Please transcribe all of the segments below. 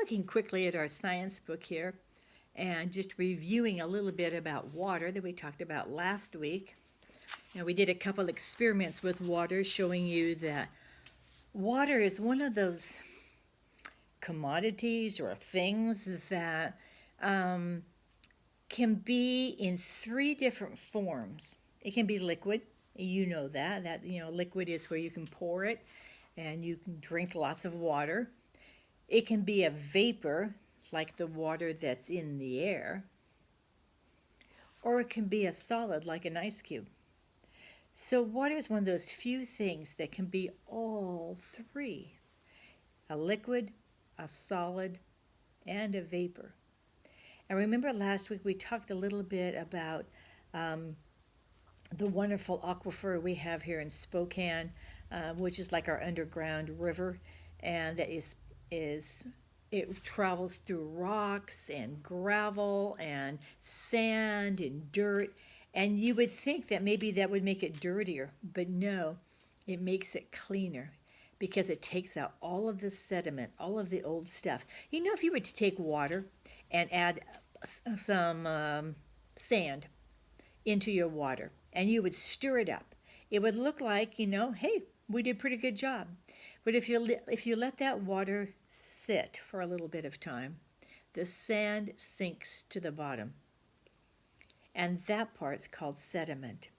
looking quickly at our science book here and just reviewing a little bit about water that we talked about last week. Now, we did a couple experiments with water showing you that water is one of those commodities or things that um, can be in three different forms. It can be liquid. You know that liquid is where you can pour it and you can drink lots of water. It can be a vapor, like the water that's in the air, or it can be a solid, like an ice cube. So water is one of those few things that can be all three: a liquid, a solid, and a vapor. And remember last week we talked a little bit about the wonderful aquifer we have here in Spokane, which is like our underground river, and that is it travels through rocks and gravel and sand and dirt, and you would think that maybe that would make it dirtier, but no, it makes it cleaner because it takes out all of the sediment, all of the old stuff. You know, if you were to take water and add some sand into your water and you would stir it up, it would look like, hey, we did a pretty good job. But if you let that water sit for a little bit of time, the sand sinks to the bottom. And that part's called sediment.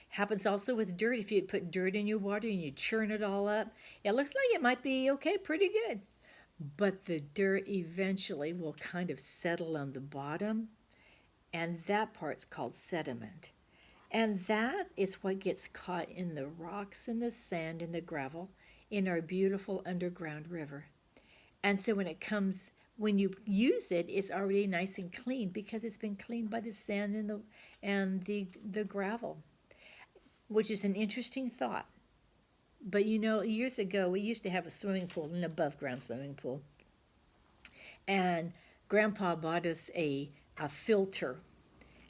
Happens also with dirt. If you put dirt in your water and you churn it all up, it looks like it might be okay, pretty good. But the dirt eventually will kind of settle on the bottom, and that part's called sediment. And that is what gets caught in the rocks and the sand and the gravel in our beautiful underground river. And so when you use it, it's already nice and clean because it's been cleaned by the sand and the gravel, which is an interesting thought. But years ago we used to have a swimming pool, an above ground swimming pool. And Grandpa bought us a filter.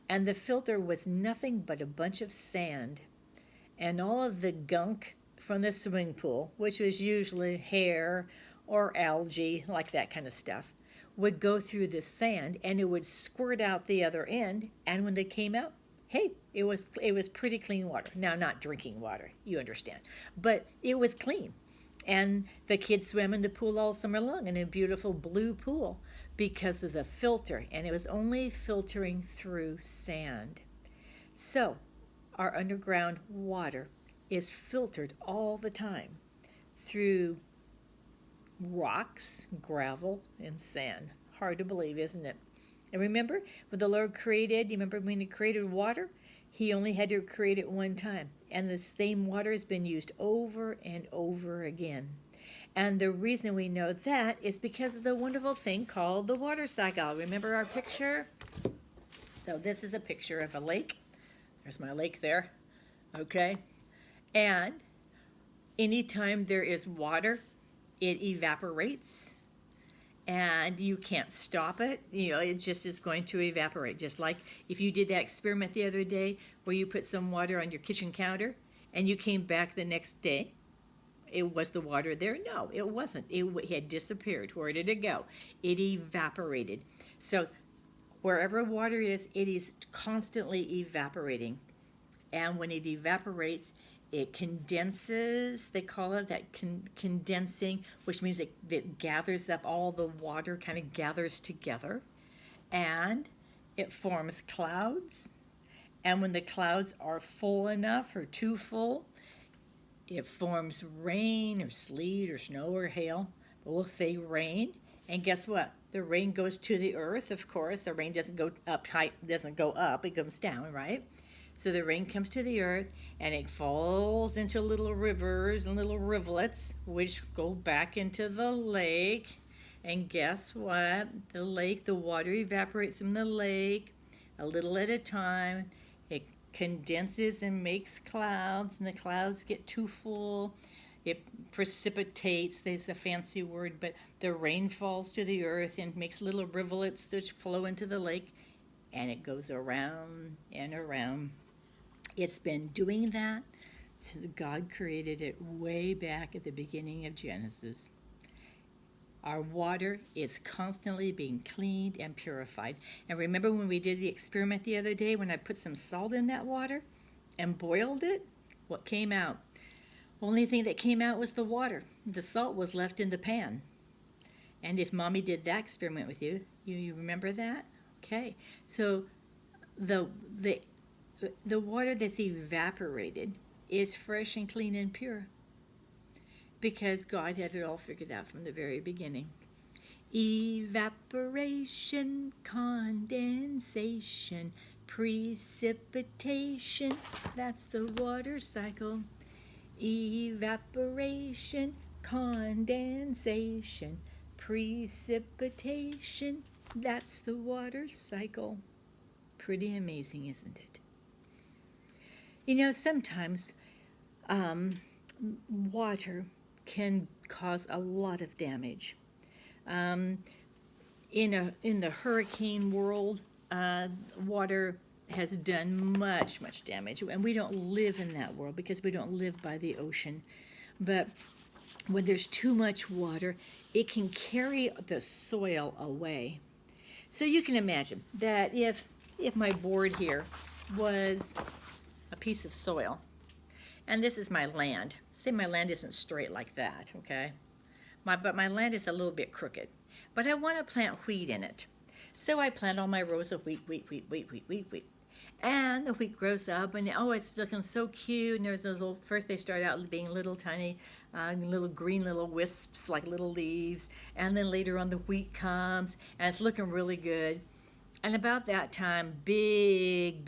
And the filter was nothing but a bunch of sand and all of the gunk from the swimming pool, which was usually hair or algae, like that kind of stuff, would go through the sand and it would squirt out the other end. And when they came out, hey, it was pretty clean water. Now, not drinking water, you understand, but it was clean. And the kids swam in the pool all summer long in a beautiful blue pool because of the filter, and it was only filtering through sand. So our underground water is filtered all the time through rocks, gravel, and sand. Hard to believe, isn't it? And remember, when the Lord created, you remember when He created water? He only had to create it one time. And the same water has been used over and over again. And the reason we know that is because of the wonderful thing called the water cycle. Remember our picture? So this is a picture of a lake. There's my lake there. Okay? And anytime there is water, it evaporates. And you can't stop it. It just is going to evaporate. Just like if you did that experiment the other day where you put some water on your kitchen counter and you came back the next day, was the water there? No, it wasn't. It had disappeared. Where did it go? It evaporated. So wherever water is, it is constantly evaporating. And when it evaporates, it condenses, they call it that condensing, which means it gathers up all the water, kind of gathers together, and it forms clouds. And when the clouds are full enough or too full, it forms rain or sleet or snow or hail. But we'll say rain. And guess what? The rain goes to the earth, of course. The rain doesn't go up, it comes down, right? So the rain comes to the earth and it falls into little rivers and little rivulets, which go back into the lake. And guess what? The water evaporates from the lake a little at a time. It condenses and makes clouds, and the clouds get too full. It precipitates, there's a fancy word, but the rain falls to the earth and makes little rivulets that flow into the lake, and it goes around and around. It's been doing that since God created it way back at the beginning of Genesis. Our water is constantly being cleaned and purified. And remember when we did the experiment the other day when I put some salt in that water and boiled it? What came out? Only thing that came out was the water. The salt was left in the pan. And if Mommy did that experiment with you, you remember that? Okay. So the water that's evaporated is fresh and clean and pure because God had it all figured out from the very beginning. Evaporation, condensation, precipitation, that's the water cycle. Evaporation, condensation, precipitation, that's the water cycle. Pretty amazing, isn't it? You know, sometimes water can cause a lot of damage. In the hurricane world, water has done much damage, and we don't live in that world because we don't live by the ocean. But when there's too much water, it can carry the soil away. So you can imagine that if my board here was a piece of soil, and this is my land. Say my land isn't straight like that, okay? But my land is a little bit crooked. But I want to plant wheat in it. So I plant all my rows of wheat. And the wheat grows up, and oh, it's looking so cute. And there's a little, first they start out being little tiny, little green little wisps, like little leaves. And then later on the wheat comes, and it's looking really good. And about that time, big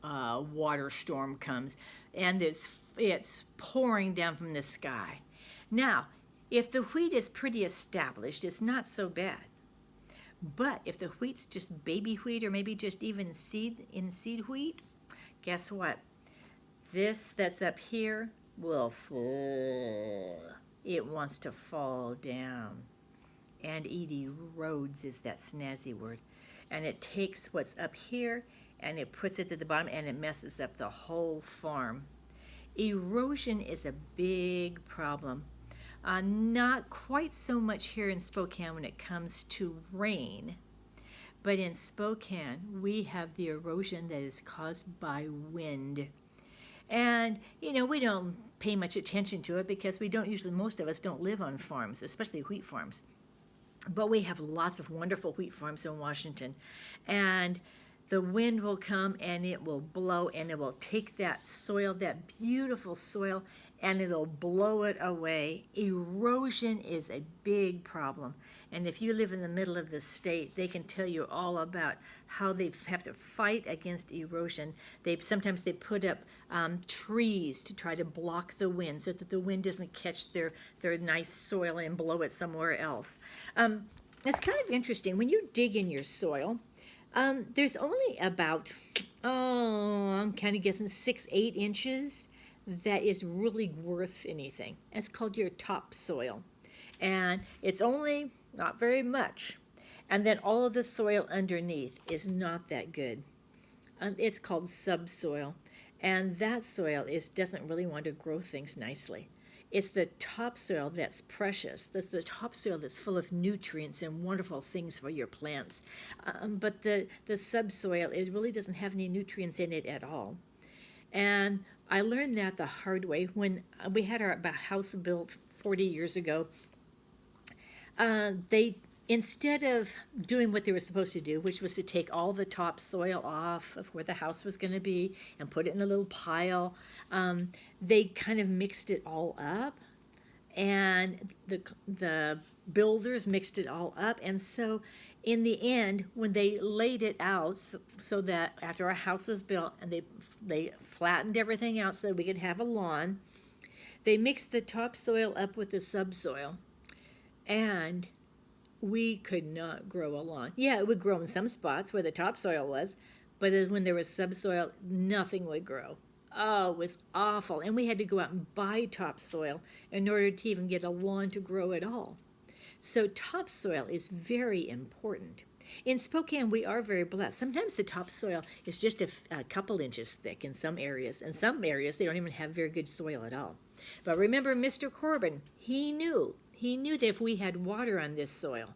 water storm comes, and it's pouring down from the sky. Now, if the wheat is pretty established, it's not so bad. But if the wheat's just baby wheat or maybe just even seed wheat, guess what? This that's up here will fall. It wants to fall down. And it erodes is that snazzy word. And it takes what's up here and it puts it to the bottom and it messes up the whole farm. Erosion is a big problem. Not quite so much here in Spokane when it comes to rain, but in Spokane we have the erosion that is caused by wind. And, you know, we don't pay much attention to it because most of us don't live on farms, especially wheat farms. But we have lots of wonderful wheat farms in Washington. And the wind will come and it will blow and it will take that soil, that beautiful soil, and it'll blow it away. Erosion is a big problem. And if you live in the middle of the state, they can tell you all about how they have to fight against erosion. Sometimes they put up trees to try to block the wind so that the wind doesn't catch their nice soil and blow it somewhere else. It's kind of interesting. When you dig in your soil, there's only about, I'm kind of guessing 6-8 inches that is really worth anything. It's called your topsoil. And it's only not very much. And then all of the soil underneath is not that good. It's called subsoil. And that soil doesn't really want to grow things nicely. It's the topsoil that's precious. That's the topsoil that's full of nutrients and wonderful things for your plants. But the subsoil really doesn't have any nutrients in it at all. And I learned that the hard way when we had our house built 40 years ago. They, instead of doing what they were supposed to do, which was to take all the topsoil off of where the house was going to be and put it in a little pile, they kind of mixed it all up, and the builders mixed it all up, and so in the end, when they laid it out so that after our house was built and they flattened everything out so that we could have a lawn, they mixed the topsoil up with the subsoil, and we could not grow a lawn. Yeah, it would grow in some spots where the topsoil was, but when there was subsoil, nothing would grow. Oh, it was awful. And we had to go out and buy topsoil in order to even get a lawn to grow at all. So topsoil is very important. In Spokane, we are very blessed. Sometimes the topsoil is just a couple inches thick in some areas. In some areas, they don't even have very good soil at all. But remember, Mr. Corbin, he knew He knew that if we had water on this soil,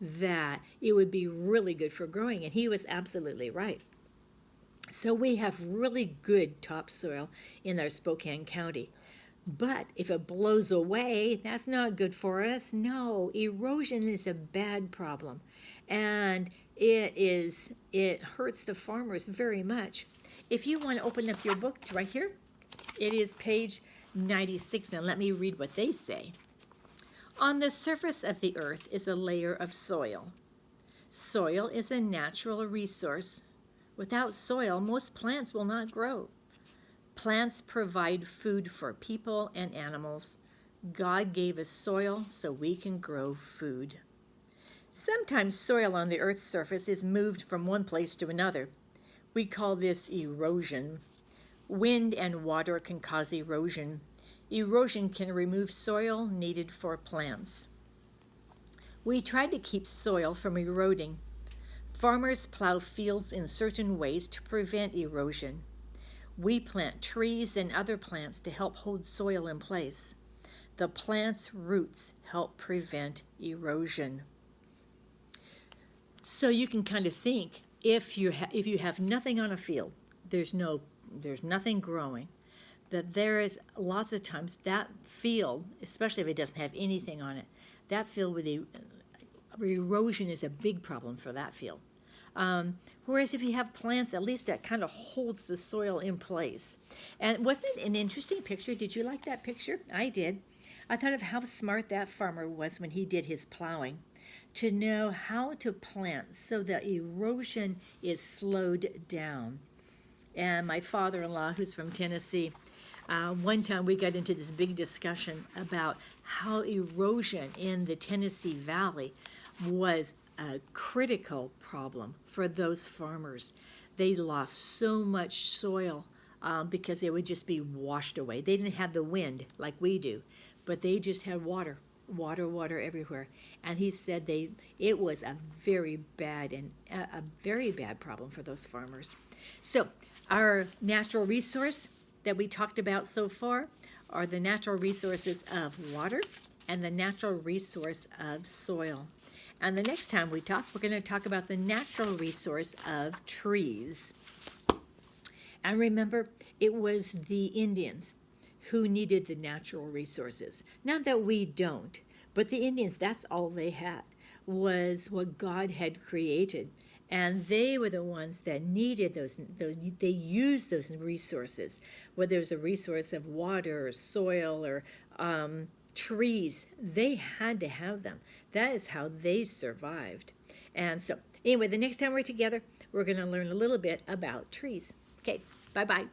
that it would be really good for growing, and he was absolutely right. So we have really good topsoil in our Spokane County. But if it blows away, that's not good for us. No, erosion is a bad problem. And it hurts the farmers very much. If you want to open up your book right here, it is page 96, and let me read what they say. On the surface of the earth is a layer of soil. Soil is a natural resource. Without soil, most plants will not grow. Plants provide food for people and animals. God gave us soil so we can grow food. Sometimes soil on the earth's surface is moved from one place to another. We call this erosion. Wind and water can cause erosion. Erosion can remove soil needed for plants. We try to keep soil from eroding. Farmers plow fields in certain ways to prevent erosion. We plant trees and other plants to help hold soil in place. The plant's roots help prevent erosion. So you can kind of think, if you have nothing on a field, there's nothing growing, that there is lots of times that field, especially if it doesn't have anything on it, that field with erosion is a big problem for that field. Whereas if you have plants, at least that kind of holds the soil in place. And wasn't it an interesting picture? Did you like that picture? I did. I thought of how smart that farmer was when he did his plowing, to know how to plant so the erosion is slowed down. And my father-in-law, who's from Tennessee, one time we got into this big discussion about how erosion in the Tennessee Valley was a critical problem for those farmers. They lost so much soil because it would just be washed away. They didn't have the wind like we do, but they just had water everywhere. And he said it was a very bad problem for those farmers. So our natural resource that we talked about so far are the natural resources of water and the natural resource of soil. And the next time we talk, we're going to talk about the natural resource of trees. And remember, it was the Indians who needed the natural resources. Not that we don't, but the Indians, that's all they had, was what God had created. And they were the ones that needed those they used those resources, whether it was a resource of water or soil or trees. They had to have them. That is how they survived. And so, anyway, the next time we're together, we're going to learn a little bit about trees. Okay, bye-bye.